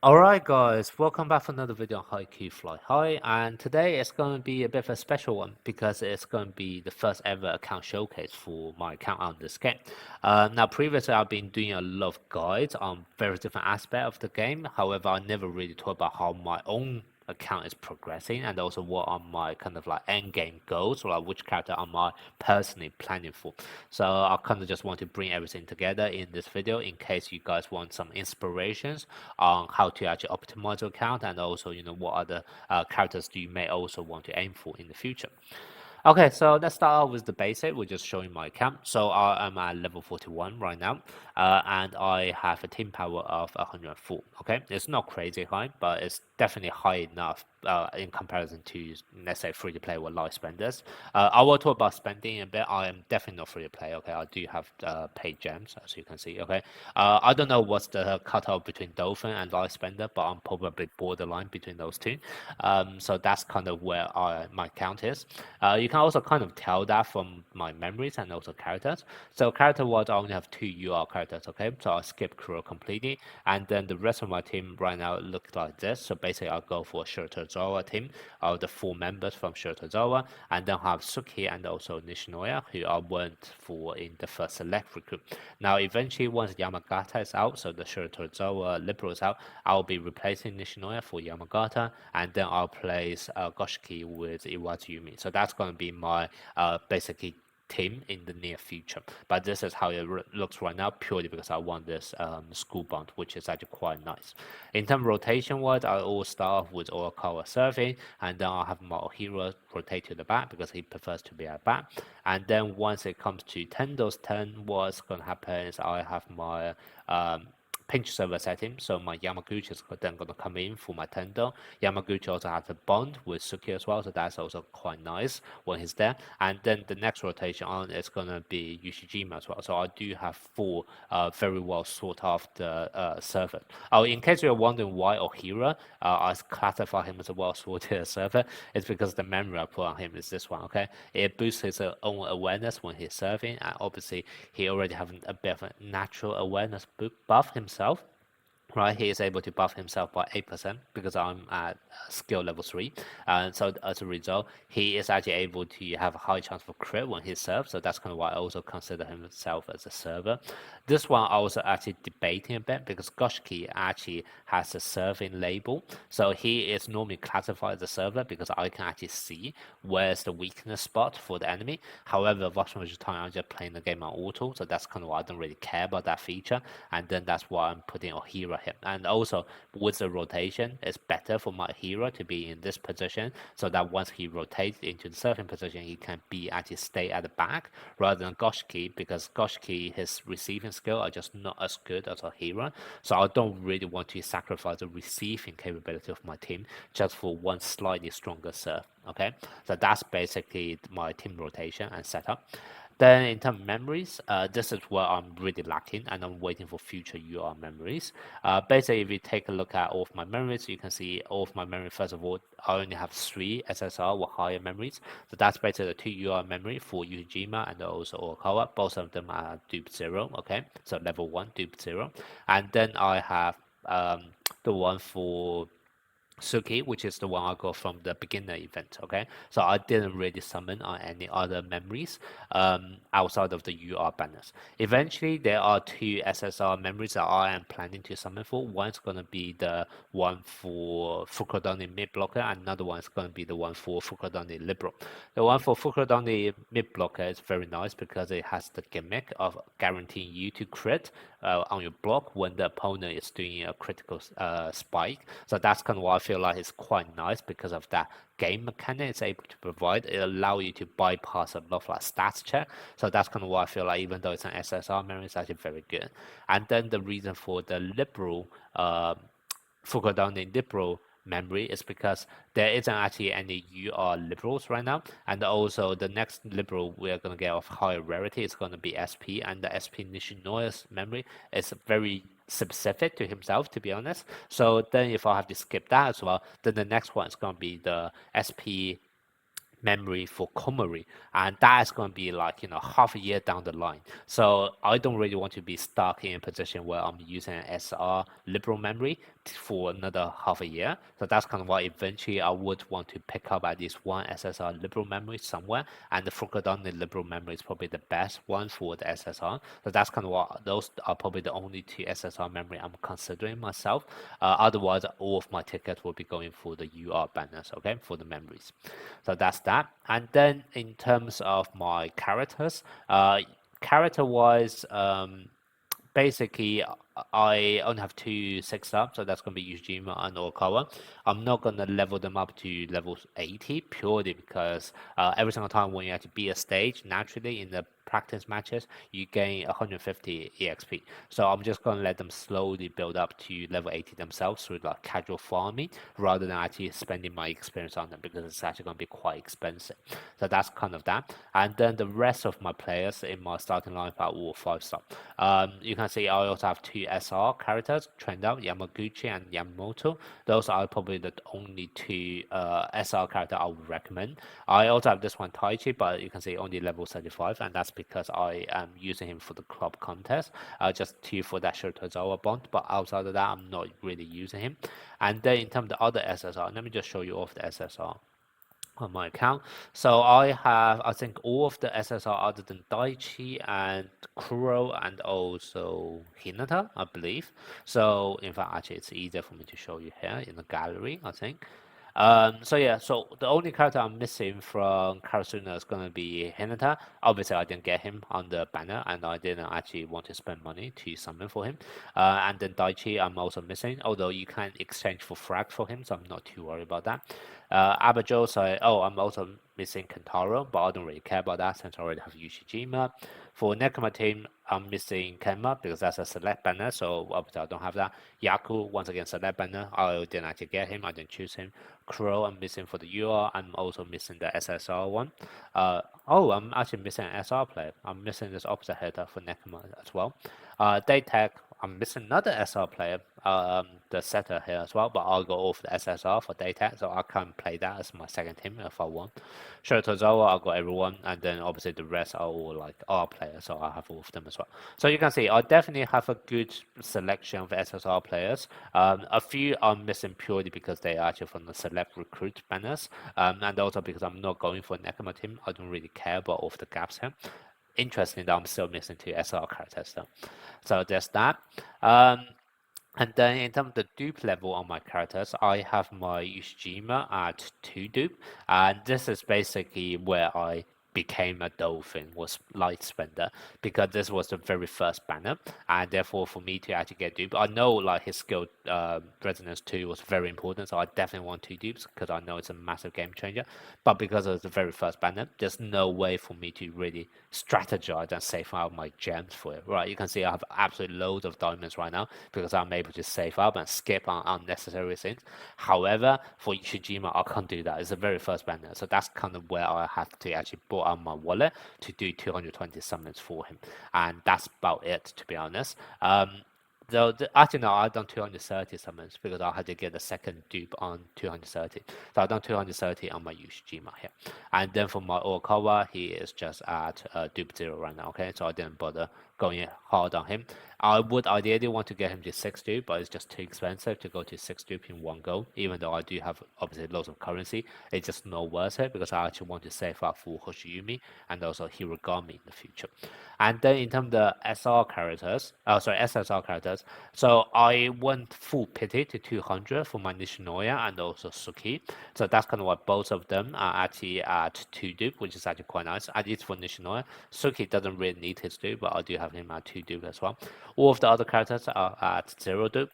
Alright guys, welcome back for another video on HAIKYU Fly High, and today it's going to be a bit of a special one because it's going to be the first ever account showcase for my account on this game. Now previously I've been doing a lot of guides on various different aspects of the game, however I never really talked about how my own account is progressing and also what are my kind of like end game goals, or like which character am I personally planning for. So I kind of just want to bring everything together in this video in case you guys want some inspirations on how to actually optimize your account, and also what other characters do you may also want to aim for in the future. Okay, so let's start off with the basic. We're just showing my account. So I am at level 41 right now, and I have a team power of 104. Okay, it's not crazy high, but it's definitely high enough in comparison to, let's say, free to play or live spenders. I will talk about spending a bit. I am definitely not free to play. Okay, I do have paid gems, as you can see. Okay, I don't know what's the cutoff between Dolphin and live spender, but I'm probably borderline between those two. So that's kind of where my count is. You can also kind of tell that from my memories and also characters. So character-wise, I only have two UR characters, okay? So I'll skip Kuro completely. And then the rest of my team right now looks like this. So basically, I'll go for a Shirtozawa team of the four members from Shirtozawa. And then have Suki and also Nishinoya, who I went for in the first select recruit. Now, eventually, once Yamagata is out, so the Shirtozawa Liberal is out, I'll be replacing Nishinoya for Yamagata. And then I'll place Goshiki with Iwatsume. So that's going to be my basically team in the near future. But this is how it looks right now, purely because I want this school bond, which is actually quite nice. In terms of rotation wise, I will start off with Orakawa serving, and then I'll have my Ohira rotate to the back because he prefers to be at back. And then once it comes to Tendo's turn, what's going to happen is I have my pinch server setting, so my Yamaguchi is then going to come in for my Tendo. Yamaguchi also has a bond with Suki as well, so that's also quite nice when he's there. And then the next rotation on is going to be Yushijima as well. So I do have four very well sort of the server. Oh, in case you're wondering why Ohira, I classify him as a well sorted server, it's because the memory I put on him is this one, okay? It boosts his own awareness when he's serving, and obviously he already having a bit of a natural awareness buff himself, right? He is able to buff himself by 8% because I'm at skill level 3. And so as a result, he is actually able to have a high chance for crit when he serves. So that's kind of why I also consider himself as a server. This one I was actually debating a bit because Goshiki actually has a serving label. So he is normally classified as a server because I can actually see where's the weakness spot for the enemy. However, most of the time I'm just playing the game on auto. So that's kind of why I don't really care about that feature. And then that's why I'm putting Ohira him. And also with the rotation, it's better for my hero to be in this position so that once he rotates into the surfing position, he can be actually stay at the back rather than Goshiki, because Goshiki, his receiving skill are just not as good as a hero. So I don't really want to sacrifice the receiving capability of my team just for one slightly stronger serve. Okay, so that's basically my team rotation and setup. Then in terms of memories, this is where I'm really lacking, and I'm waiting for future UR memories. Basically, if you take a look at all of my memories, you can see all of my memories. First of all, I only have 3 SSR or higher memories. So that's basically the 2 UR memory for Yujima and also Orakawa. Both of them are dupe 0, okay? So level 1, dupe 0. And then I have the one for Suki, which is the one I got from the beginner event, okay? So I didn't really summon on any other memories outside of the UR banners. Eventually, there are 2 SSR memories that I am planning to summon for. One's going to be the one for Fukurodani mid blocker, and another one is going to be the one for Fukurodani liberal. The one for Fukurodani mid blocker is very nice because it has the gimmick of guaranteeing you to crit on your block when the opponent is doing a critical spike. So that's kind of why I feel like it's quite nice because of that game mechanic it's able to provide. It allows you to bypass a lot of like stats check. So that's kind of why I feel like even though it's an SSR memory, it's actually very good. And then the reason for the liberal Fukurodani liberal memory is because there isn't actually any UR liberals right now, and also the next liberal we are going to get of higher rarity is going to be SP, and the SP Nishinoya's memory is very specific to himself, to be honest. So then if I have to skip that as well, then the next one is going to be the SP memory for Komori, and that's going to be like half a year down the line. So I don't really want to be stuck in a position where I'm using an SR liberal memory for another half a year. So that's kind of why eventually I would want to pick up at least one SSR liberal memory somewhere, and the Fukudan liberal memory is probably the best one for the SSR. So that's kind of what those are probably the only two SSR memory I'm considering myself. Otherwise, all of my tickets will be going for the UR banners, okay, for the memories. So that's that. And then in terms of my characters, character wise, basically I only have two 6-star, so that's going to be Yujima and Okawa. I'm not going to level them up to level 80 purely because every single time when you actually beat a stage, naturally in the practice matches, you gain 150 EXP. So I'm just going to let them slowly build up to level 80 themselves through like casual farming rather than actually spending my experience on them because it's actually going to be quite expensive. So that's kind of that. And then the rest of my players in my starting lineup are all 5-star. You can see I also have two SR characters trained up, Yamaguchi and Yamamoto. Those are probably the only two SR character I would recommend. I also have this one Taichi, but you can see only level 35, and that's because I am using him for the club contest, just for that Shirtozawa bond. But outside of that, I'm not really using him. And then in terms of the other SSR, let me just show you off the SSR on my account. So I have, I think, all of the SSR other than Daichi and Kuro and also Hinata, I believe. So in fact, actually, it's easier for me to show you here in the gallery, I think. So yeah, so the only character I'm missing from Karasuna is gonna be Hinata. Obviously, I didn't get him on the banner, and I didn't actually want to spend money to summon for him. And then Daichi, I'm also missing, although you can exchange for frag for him, so I'm not too worried about that. Abajo, so I'm also missing Kentaro, but I don't really care about that since I already have Yushijima. For Nekoma team, I'm missing Kenma because that's a select banner, so obviously I don't have that. Yaku, once again, select banner. I didn't actually get him, I didn't choose him. Crow, I'm missing for the UR. I'm also missing the SSR one. I'm actually missing an SR player. I'm missing this opposite header for Nekoma as well. Daytech, I'm missing another SR player, the setter here as well, but I'll go off the SSR for Daytech, so I can play that as my second team if I want. Shotozawa, I'll go everyone, and then obviously the rest are all like R players, so I have all of them as well. So you can see, I definitely have a good selection of SSR players. A few are missing purely because they are actually from the select recruit banners, and also because I'm not going for an Nekoma team. I don't really care about all of the gaps here. Interesting that I'm still missing two SR characters though. So there's that. And then in terms of the dupe level on my characters, I have my Ushijima at 2 dupe, and this is basically where I became a dolphin, was light spender, because this was the very first banner, and therefore for me to actually get dupe, I know like his skill resonance 2 was very important, so I definitely want 2 dupes because I know it's a massive game changer, but because it's the very first banner, there's no way for me to really strategize and save out my gems for it, right? You can see I have absolutely loads of diamonds right now because I'm able to save up and skip on unnecessary things. However, for Ichijima, I can't do that. It's the very first banner, so that's kind of where I have to actually pull out my wallet to do 220 summons for him, and that's about it, to be honest. Though actually no, I've done 230 summons because I had to get a second dupe on 230. So I've done 230 on my Yushijima here. And then for my Okawa, he is just at dupe 0 right now, okay? So I didn't bother going hard on him. I would ideally want to get him to 6 dupe, but it's just too expensive to go to 6 dupe in one go, even though I do have obviously loads of currency. It's just not worth it because I actually want to save up for Hoshiyumi and also Hirogami in the future. And then in terms of the SSR characters, so I went full pity to 200 for my Nishinoya and also Suki. So that's kind of what both of them are actually at 2 dupe, which is actually quite nice. At least for Nishinoya. Suki doesn't really need his dupe, but I do have him at 2 dupe as well. All of the other characters are at 0 dupe.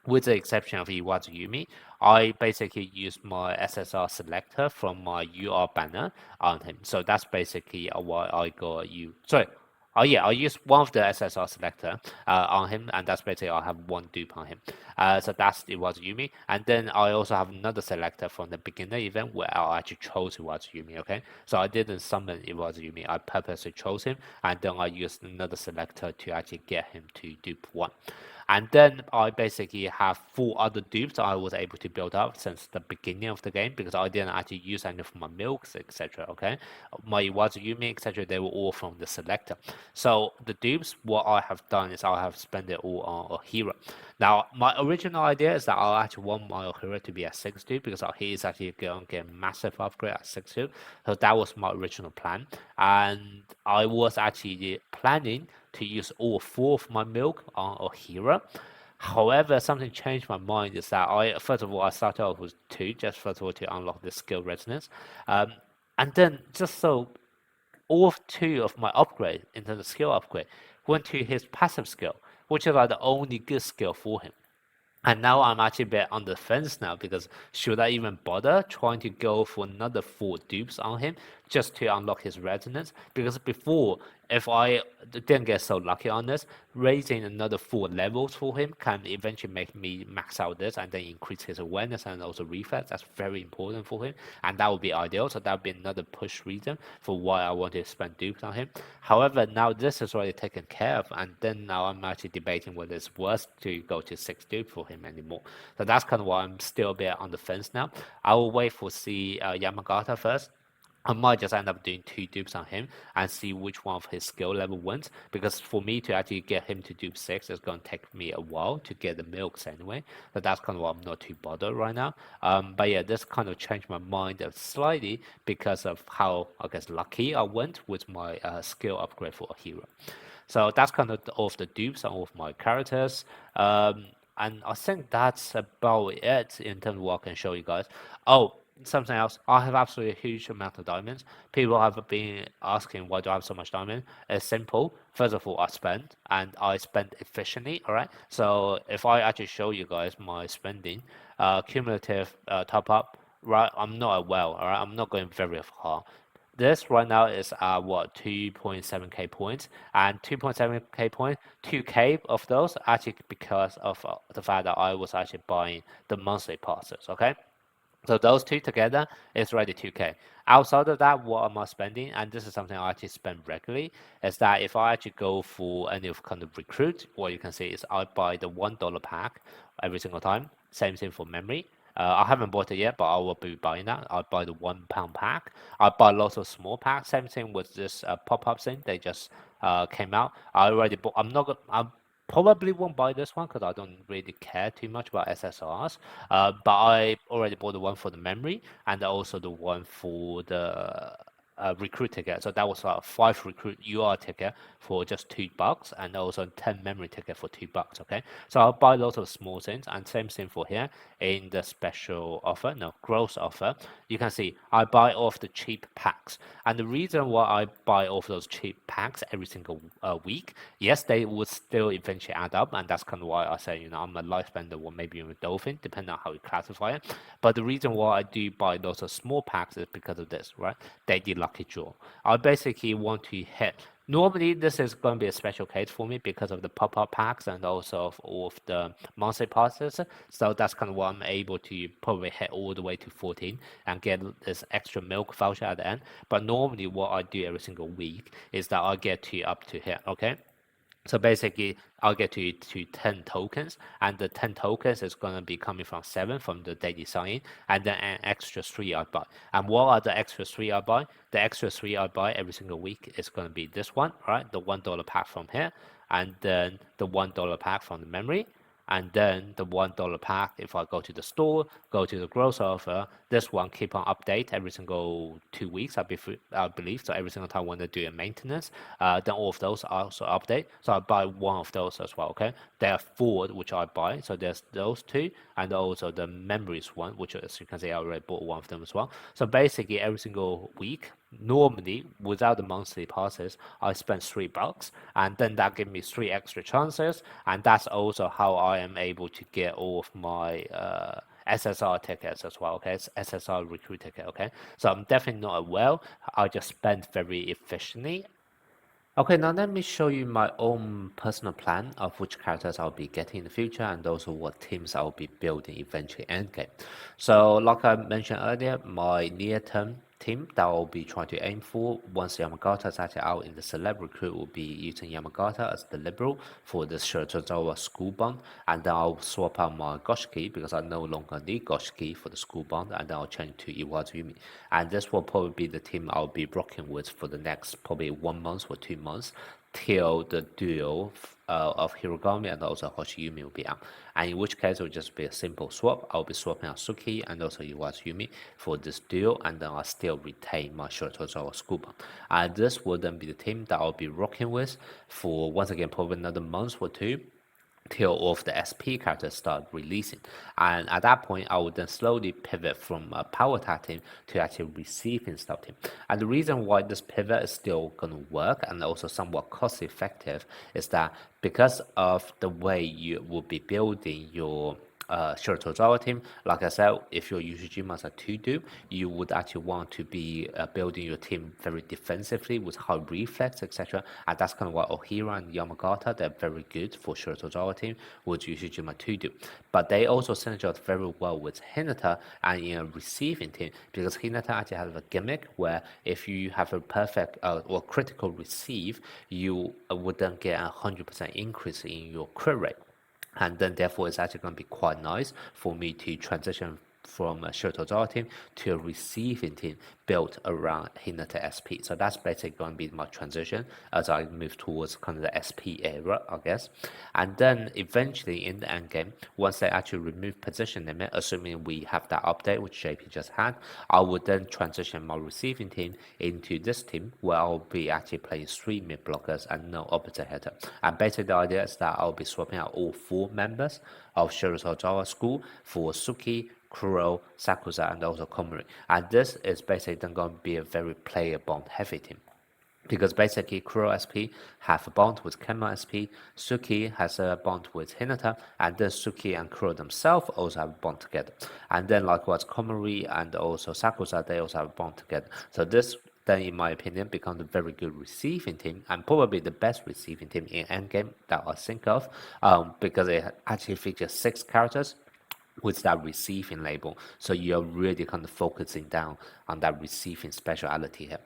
With the exception of Iwazu Yumi, I basically used my SSR selector from my UR banner on him. So that's basically why I got you. Sorry. Oh yeah, I used one of the SSR selector on him, and that's basically I have one dupe on him. So that's Iwazu Yumi, and then I also have another selector from the beginner event where I actually chose Iwazu Yumi. Okay, so I didn't summon Iwazu Yumi, I purposely chose him, and then I used another selector to actually get him to dupe 1. And then I basically have 4 other dupes I was able to build up since the beginning of the game because I didn't actually use any of my milks, etc. Okay, my Wazuyumi, etc. They were all from the selector. So the dupes, what I have done is I have spent it all on a hero. Now, my original idea is that I actually want my hero to be at 6-2 because he is actually going to get a massive upgrade at 6-2. So that was my original plan. And I was actually planning to use all 4 of my milk on a hero. However, something changed my mind is that first of all, I started off with 2, just first of all to unlock the skill resonance. And then just so all 2 of my upgrade into the skill upgrade went to his passive skill, which is like the only good skill for him. And now I'm actually a bit on the fence now because should I even bother trying to go for another 4 dupes on him just to unlock his resonance? Because before, if I didn't get so lucky on this, raising another 4 levels for him can eventually make me max out this and then increase his awareness and also reflex. That's very important for him, and that would be ideal. So that would be another push reason for why I want to spend dupes on him. However, now this is already taken care of, and then now I'm actually debating whether it's worth to go to 6 dupes for him anymore. So that's kind of why I'm still a bit on the fence now. I will wait for see Yamagata first. I might just end up doing 2 dupes on him and see which one of his skill level wins. Because for me to actually get him to dupe 6, it's going to take me a while to get the milks anyway. So that's kind of why I'm not too bothered right now. But yeah, this kind of changed my mind slightly because of how, I guess, lucky I went with my skill upgrade for a hero. So that's kind of all of the dupes and all of my characters. And I think that's about it in terms of what I can show you guys. Oh, something else. I have absolutely a huge amount of diamonds. People have been asking why do I have so much diamond. It's simple. First of all, I spend and I spend efficiently. All right. So if I actually show you guys my spending, cumulative top up. Right, I'm not a well. All right, I'm not going very hard. This right now is what 2.7k points and 2.7k points, 2k of those actually because of the fact that I was actually buying the monthly passes. Okay, so those 2 together is already 2k. Outside of that, what am I spending? And this is something I actually spend regularly. Is that if I actually go for any of kind of recruit, what you can see is I buy the $1 pack every single time. Same thing for memory. I haven't bought it yet, but I will be buying that. I buy the £1 pack. I buy lots of small packs. Same thing with this pop-up thing. They just came out. I already bought. I'm not. I'm probably won't buy this one because I don't really care too much about SSRs. But I already bought the one for the memory and also the one for the recruit ticket. So that was like 5 recruit UR ticket for just $2 and also 10 memory ticket for $2. Okay, so I'll buy lots of small things and same thing for here in the special offer, no, gross offer. You can see I buy all of the cheap packs, and the reason why I buy all of those cheap packs every single week, yes, they would still eventually add up, and that's kind of why I say, I'm a light spender or maybe even a dolphin, depending on how you classify it. But the reason why I do buy lots of small packs is because of this, right? Daily lucky draw. I basically want to hit. Normally, this is going to be a special case for me because of the pop-up packs and also of all of the monthly passes. So that's kind of what I'm able to probably hit all the way to 14 and get this extra milk voucher at the end. But normally, what I do every single week is that I get to up to here, okay? So basically, I'll get to 10 tokens, and the 10 tokens is going to be coming from 7 from the daily sign, and then an extra 3 I buy. And what are the extra 3 I buy? The extra 3 I buy every single week is going to be this one, right? The $1 pack from here, and then the $1 pack from the memory, and then the $1 pack. If I go to the store, go to the gross offer, this one keep on update every single 2 weeks, I believe. So every single time when they do a maintenance, then all of those also update. So I buy one of those as well. Okay, there are 4 which I buy. So there's those 2, and also the memories one, which as you can see, I already bought one of them as well. So basically, every single week, normally without the monthly passes, I spend $3, and then that gives me 3 extra chances, and that's also how I am able to get all of my SSR tickets as well. Okay, it's SSR recruit ticket. Okay, so I'm definitely not a well. I just spend very efficiently. Okay, now let me show you my own personal plan of which characters I'll be getting in the future and also what teams I'll be building eventually endgame. So like I mentioned earlier, my near term team that I'll be trying to aim for once Yamagata is actually out in the celeb recruit will be using Yamagata as the liberal for the Shiratorizawa school bond, and then I'll swap out my Goshiki because I no longer need Goshiki for the school bond, and then I'll change to Iwazumi. And this will probably be the team I'll be rocking with for the next probably 1 month or 2 months till the duo of Hirogami and also Hoshiyumi will be out. And in which case it will just be a simple swap. I'll be swapping out Suki and also Iwazumi for this duo, and then I'll still retain my Shiratorizawa Scuba. And this will then be the team that I'll be rocking with for once again probably another month or two till all of the SP characters start releasing. And at that point, I would then slowly pivot from a power attack team to actually receiving style team. And the reason why this pivot is still going to work and also somewhat cost effective is that because of the way you will be building your Shiratorizawa team, like I said, if your Ushijima is a 2-do, you would actually want to be building your team very defensively with high reflex, etc. And that's kind of why Ohira and Yamagata, they're very good for Shiratorizawa team with Ushijima 2-do. But they also synergize very well with Hinata and in a receiving team because Hinata actually has a gimmick where if you have a perfect or critical receive, you would then get a 100% increase in your crit rate. And then therefore it's actually going to be quite nice for me to transition from a Shiratorizawa team to a receiving team built around Hinata SP. So that's basically going to be my transition as I move towards kind of the SP era, I guess. And then eventually in the end game, once they actually remove position limit, assuming we have that update which JP just had, I would then transition my receiving team into this team where I'll be actually playing 3 mid blockers and no opposite header. And basically the idea is that I'll be swapping out all 4 members of Shiratorizawa school for Suki, Kuro, Sakusa, and also Komori. And this is basically then going to be a very player bond heavy team. Because basically Kuro SP have a bond with Kenma SP, Suki has a bond with Hinata, and then Suki and Kuro themselves also have a bond together. And then likewise Komori and also Sakusa, they also have a bond together. So this then in my opinion becomes a very good receiving team and probably the best receiving team in Endgame that I think of because it actually features 6 characters with that receiving label. So you're really kind of focusing down on that receiving speciality here.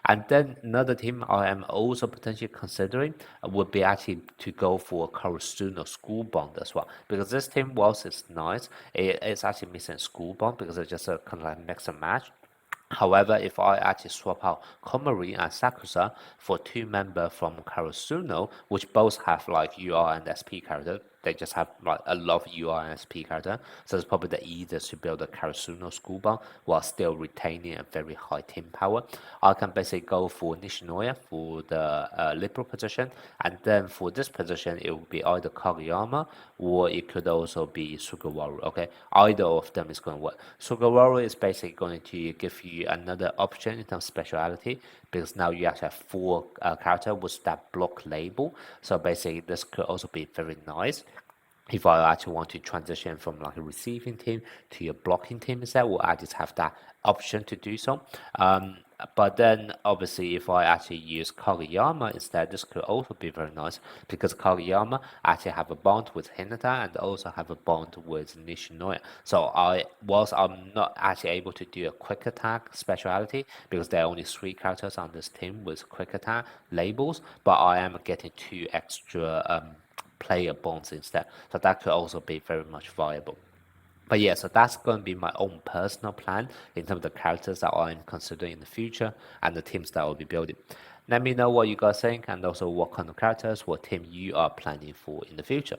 And then another team I am also potentially considering would be actually to go for a Karasuno school bond as well. Because this team, whilst it's nice, it's actually missing school bond because it's just a kind of like mix and match. However, if I actually swap out Komori and Sakusa for 2 members from Karasuno, which both have like UR and SP character, they just have like a lot of UR and SP character, so it's probably the easiest to build a Karasuno school bond while still retaining a very high team power. I can basically go for Nishinoya for the liberal position, and then for this position it will be either Kageyama or it could also be Sugawara. Okay, either of them is going to work. Sugawara is basically going to give you another option in terms of speciality because now you actually have 4 characters with that block label. So basically this could also be very nice if I actually want to transition from like a receiving team to a blocking team instead, or I just have that option to do so. But then obviously if I actually use Kageyama instead, this could also be very nice because Kageyama actually have a bond with Hinata and also have a bond with Nishinoya. So whilst I'm not actually able to do a quick attack speciality because there are only 3 characters on this team with quick attack labels, but I am getting 2 extra player bonds instead. So that could also be very much viable. But yeah, so that's going to be my own personal plan in terms of the characters that I'm considering in the future and the teams that I'll be building. Let me know what you guys think and also what kind of characters, what team you are planning for in the future.